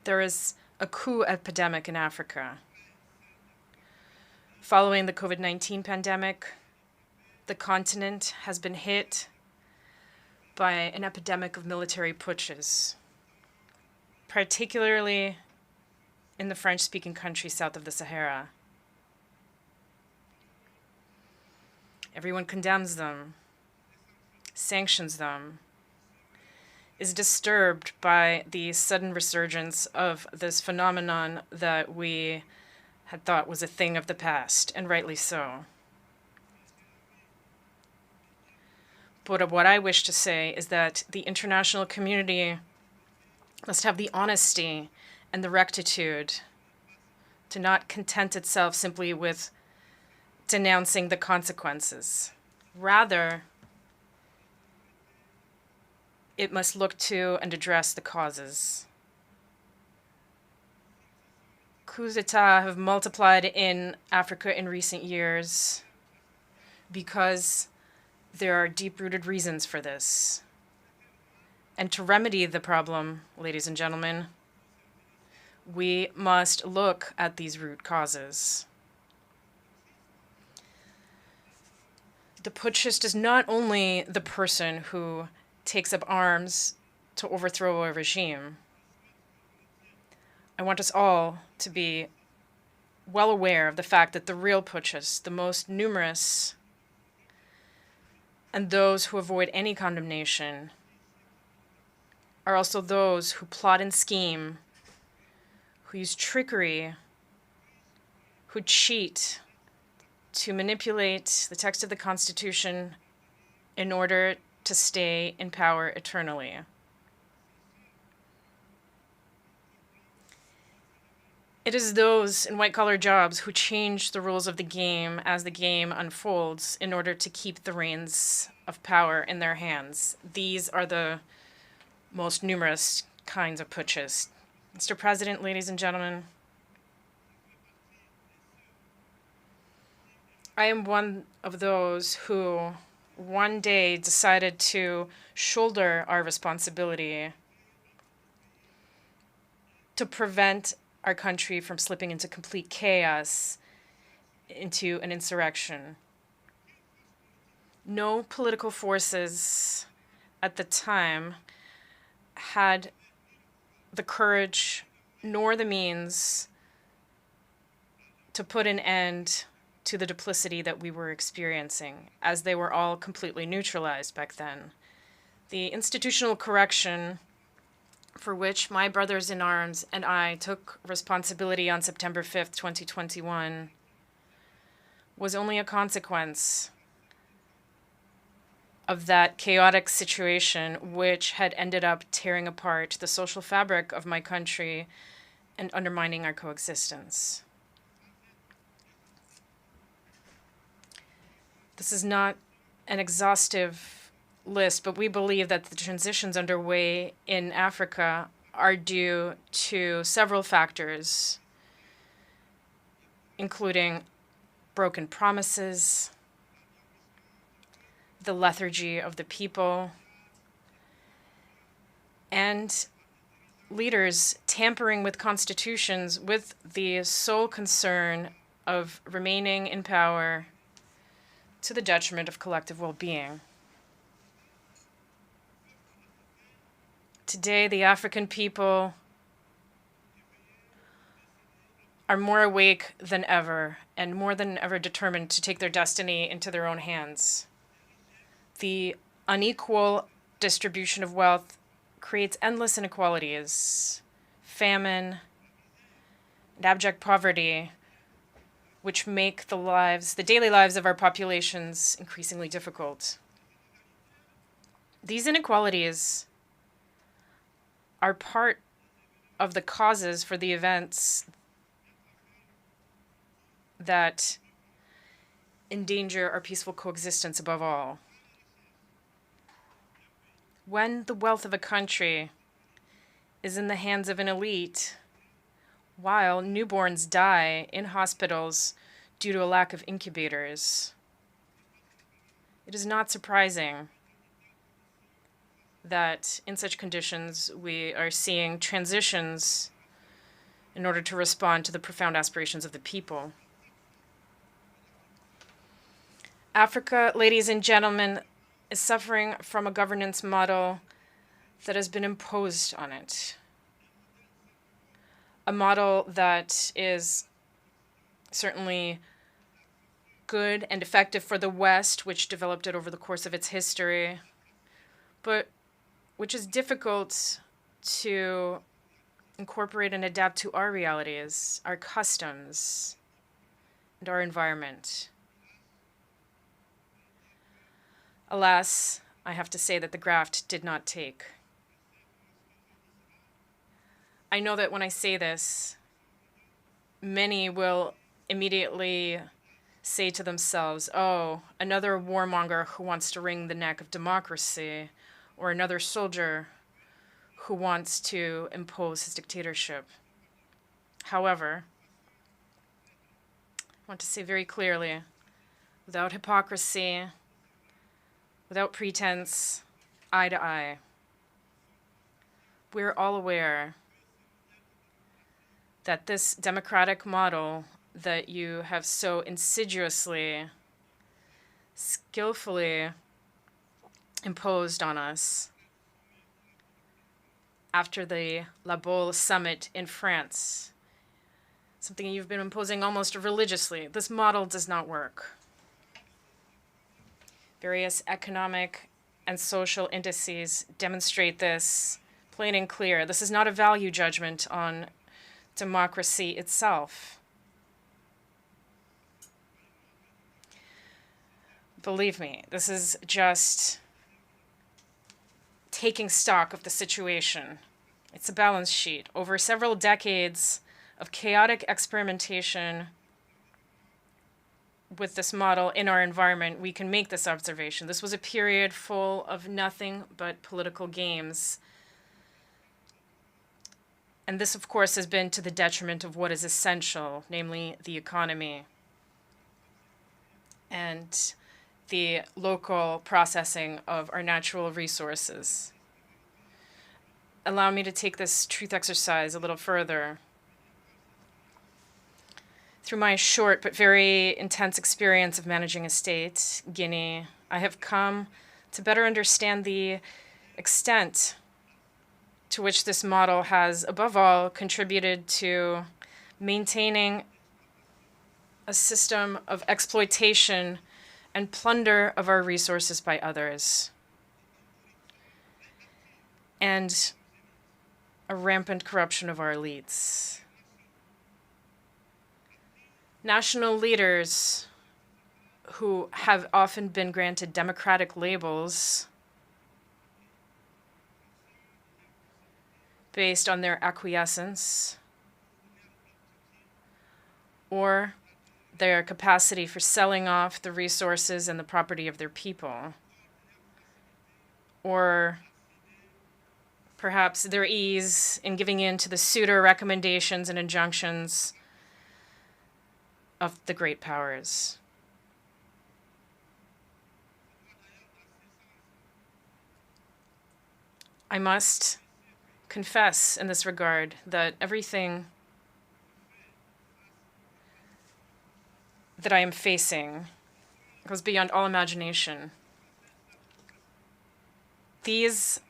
There is a coup epidemic in Africa. Following the COVID-19 pandemic, the continent has been hit by an epidemic of military putsches, particularly in the French-speaking countries south of the Sahara. Everyone condemns them, sanctions them, is disturbed by the sudden resurgence of this phenomenon that we had thought was a thing of the past, and rightly so. But what I wish to say is that the international community must have the honesty and the rectitude to not content itself simply with denouncing the consequences. Rather, it must look to and address the causes. Coups d'etat have multiplied in Africa in recent years because there are deep-rooted reasons for this. And to remedy the problem, ladies and gentlemen, we must look at these root causes. The putschist is not only the person who takes up arms to overthrow a regime. I want us all to be well aware of the fact that the real putschists, the most numerous, and those who avoid any condemnation, are also those who plot and scheme, who use trickery, who cheat to manipulate the text of the Constitution in order to stay in power eternally. It is those in white-collar jobs who change the rules of the game as the game unfolds in order to keep the reins of power in their hands. These are the most numerous kinds of putschists. Mr. President, ladies and gentlemen, I am one of those who one day decided to shoulder our responsibility to prevent our country from slipping into complete chaos, into an insurrection. No political forces at the time had the courage nor the means to put an end to the duplicity that we were experiencing, as they were all completely neutralized back then. The institutional correction for which my brothers in arms and I took responsibility on September 5th, 2021, was only a consequence of that chaotic situation which had ended up tearing apart the social fabric of my country and undermining our coexistence. This is not an exhaustive list, but we believe that the transitions underway in Africa are due to several factors, including broken promises, the lethargy of the people, and leaders tampering with constitutions with the sole concern of remaining in power to the detriment of collective well-being. Today, the African people are more awake than ever and more than ever determined to take their destiny into their own hands. The unequal distribution of wealth creates endless inequalities, famine, and abject poverty, which make the daily lives of our populations increasingly difficult. These inequalities are part of the causes for the events that endanger our peaceful coexistence above all. When the wealth of a country is in the hands of an elite, while newborns die in hospitals due to a lack of incubators, it is not surprising that in such conditions we are seeing transitions in order to respond to the profound aspirations of the people. Africa, ladies and gentlemen, is suffering from a governance model that has been imposed on it. A model that is certainly good and effective for the West, which developed it over the course of its history, but which is difficult to incorporate and adapt to our realities, our customs, and our environment. Alas, I have to say that the graft did not take. I know that when I say this, many will immediately say to themselves, oh, another warmonger who wants to wring the neck of democracy, or another soldier who wants to impose his dictatorship. However, I want to say very clearly, without hypocrisy, without pretense, eye to eye, we're all aware that this democratic model that you have so insidiously, skillfully imposed on us after the La Baule summit in France, something you've been imposing almost religiously, this model does not work. Various economic and social indices demonstrate this plain and clear. This is not a value judgment on democracy itself. Believe me, this is just taking stock of the situation. It's a balance sheet. Over several decades of chaotic experimentation with this model in our environment, we can make this observation. This was a period full of nothing but political games. And this, of course, has been to the detriment of what is essential, namely the economy and the local processing of our natural resources. Allow me to take this truth exercise a little further. Through my short but very intense experience of managing a state, Guinea, I have come to better understand the extent to which this model has, above all, contributed to maintaining a system of exploitation and plunder of our resources by others, and a rampant corruption of our elites. National leaders who have often been granted democratic labels based on their acquiescence or their capacity for selling off the resources and the property of their people, or perhaps their ease in giving in to the pseudo recommendations and injunctions of the great powers. I must confess in this regard that everything that I am facing goes beyond all imagination. These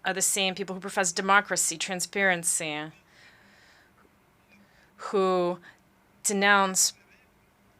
are the same people who profess democracy, transparency, who denounce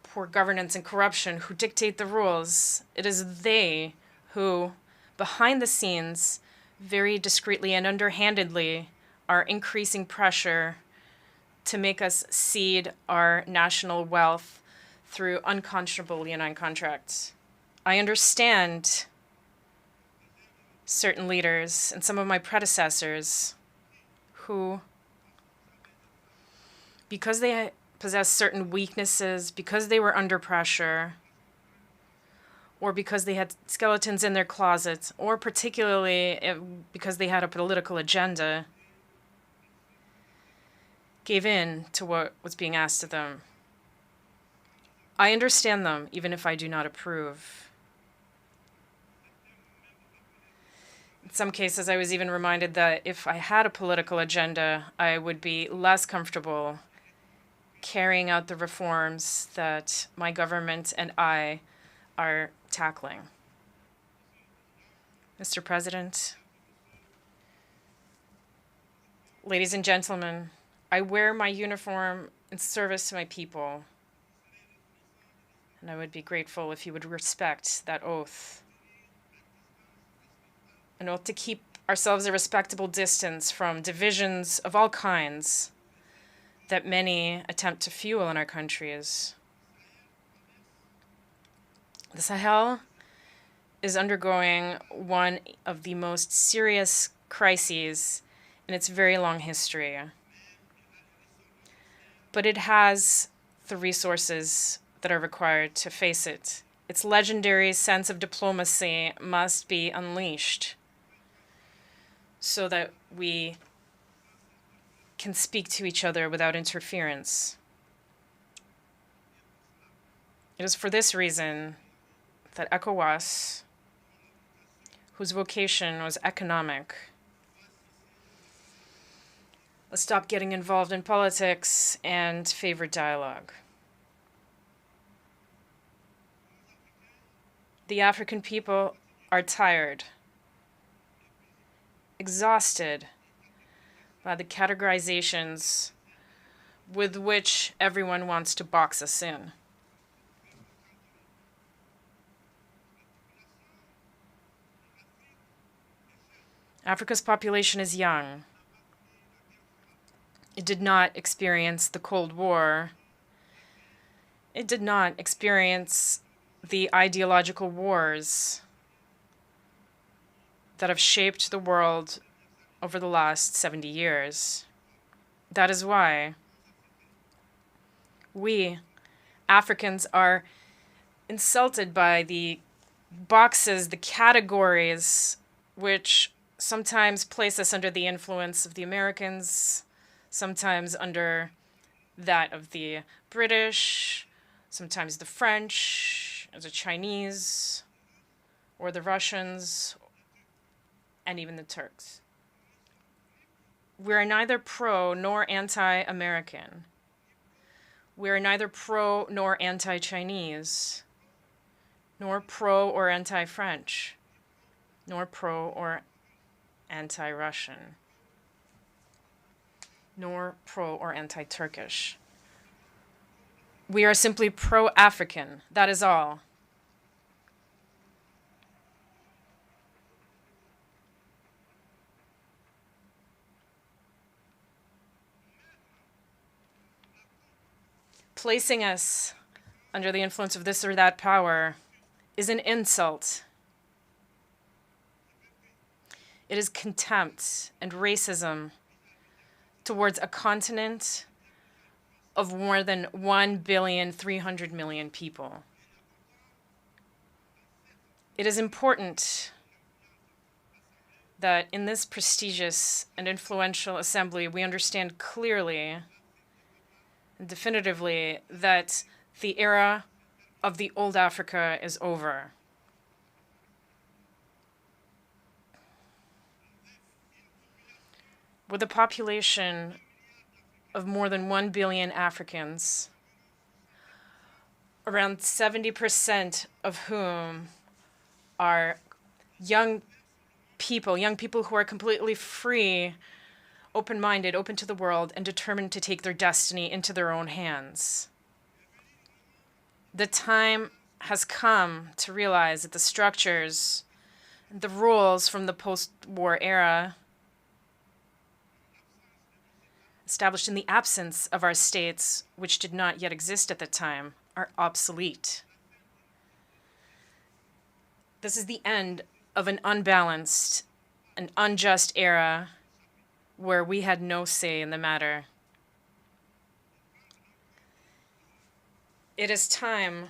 poor governance and corruption, who dictate the rules. It is they who, behind the scenes, very discreetly and underhandedly, are increasing pressure to make us cede our national wealth through unconscionable leonine contracts. I understand certain leaders and some of my predecessors who, because they possess certain weaknesses, because they were under pressure, or because they had skeletons in their closets, or particularly because they had a political agenda, gave in to what was being asked of them. I understand them, even if I do not approve. In some cases, I was even reminded that if I had a political agenda, I would be less comfortable carrying out the reforms that my government and I are tackling. Mr. President, ladies and gentlemen, I wear my uniform in service to my people, and I would be grateful if you would respect that oath. An oath to keep ourselves a respectable distance from divisions of all kinds that many attempt to fuel in our countries. The Sahel is undergoing one of the most serious crises in its very long history. But it has the resources that are required to face it. Its legendary sense of diplomacy must be unleashed so that we can speak to each other without interference. It is for this reason that ECOWAS, whose vocation was economic, let's stop getting involved in politics and favor dialogue. The African people are tired, exhausted by the categorizations with which everyone wants to box us in. Africa's population is young. It did not experience the Cold War. It did not experience the ideological wars that have shaped the world over the last 70 years. That is why we, Africans, are insulted by the boxes, the categories, which sometimes place us under the influence of the Americans, sometimes under that of the British, sometimes the French, or the Chinese, or the Russians, and even the Turks. We are neither pro nor anti-American. We are neither pro nor anti-Chinese, nor pro or anti-French, nor pro or anti-Russian, nor pro or anti-Turkish. We are simply pro-African, that is all. Placing us under the influence of this or that power is an insult. It is contempt and racism towards a continent of more than 1,300,000,000 people. It is important that in this prestigious and influential assembly, we understand clearly and definitively that the era of the old Africa is over. With a population of more than 1 billion Africans, around 70% of whom are young people who are completely free, open-minded, open to the world, and determined to take their destiny into their own hands. The time has come to realize that the structures, the rules from the post-war era, established in the absence of our states, which did not yet exist at the time, are obsolete. This is the end of an unbalanced and unjust era where we had no say in the matter. It is time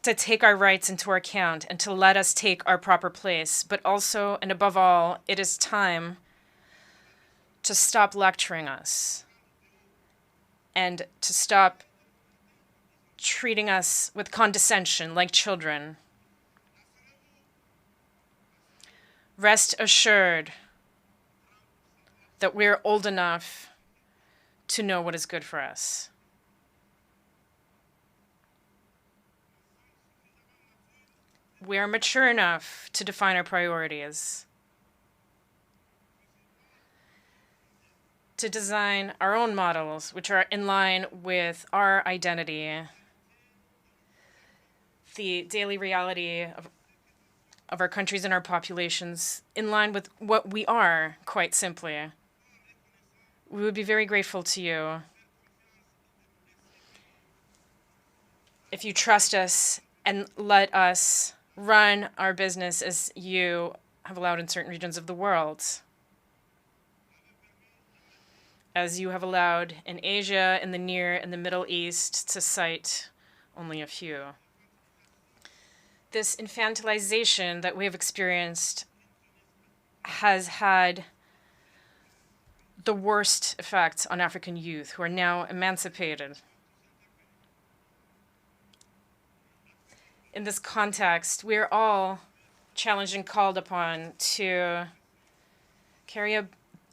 to take our rights into account and to let us take our proper place, but also, and above all, it is time to stop lecturing us and to stop treating us with condescension like children. Rest assured that we're old enough to know what is good for us. We are mature enough to define our priorities, to design our own models which are in line with our identity, the daily reality of our countries and our populations, in line with what we are, quite simply. We would be very grateful to you if you trust us and let us run our business as you have allowed in certain regions of the world, as you have allowed in Asia, in the Near and the Middle East, to cite only a few. This infantilization that we have experienced has had the worst effect on African youth who are now emancipated. In this context, we are all challenged and called upon to carry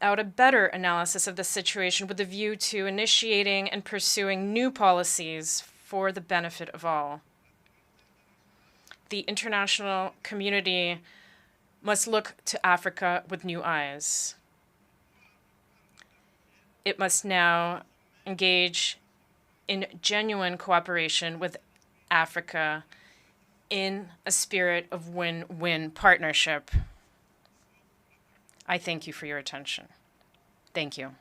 out a better analysis of the situation with a view to initiating and pursuing new policies for the benefit of all. The international community must look to Africa with new eyes. It must now engage in genuine cooperation with Africa in a spirit of win-win partnership. I thank you for your attention. Thank you.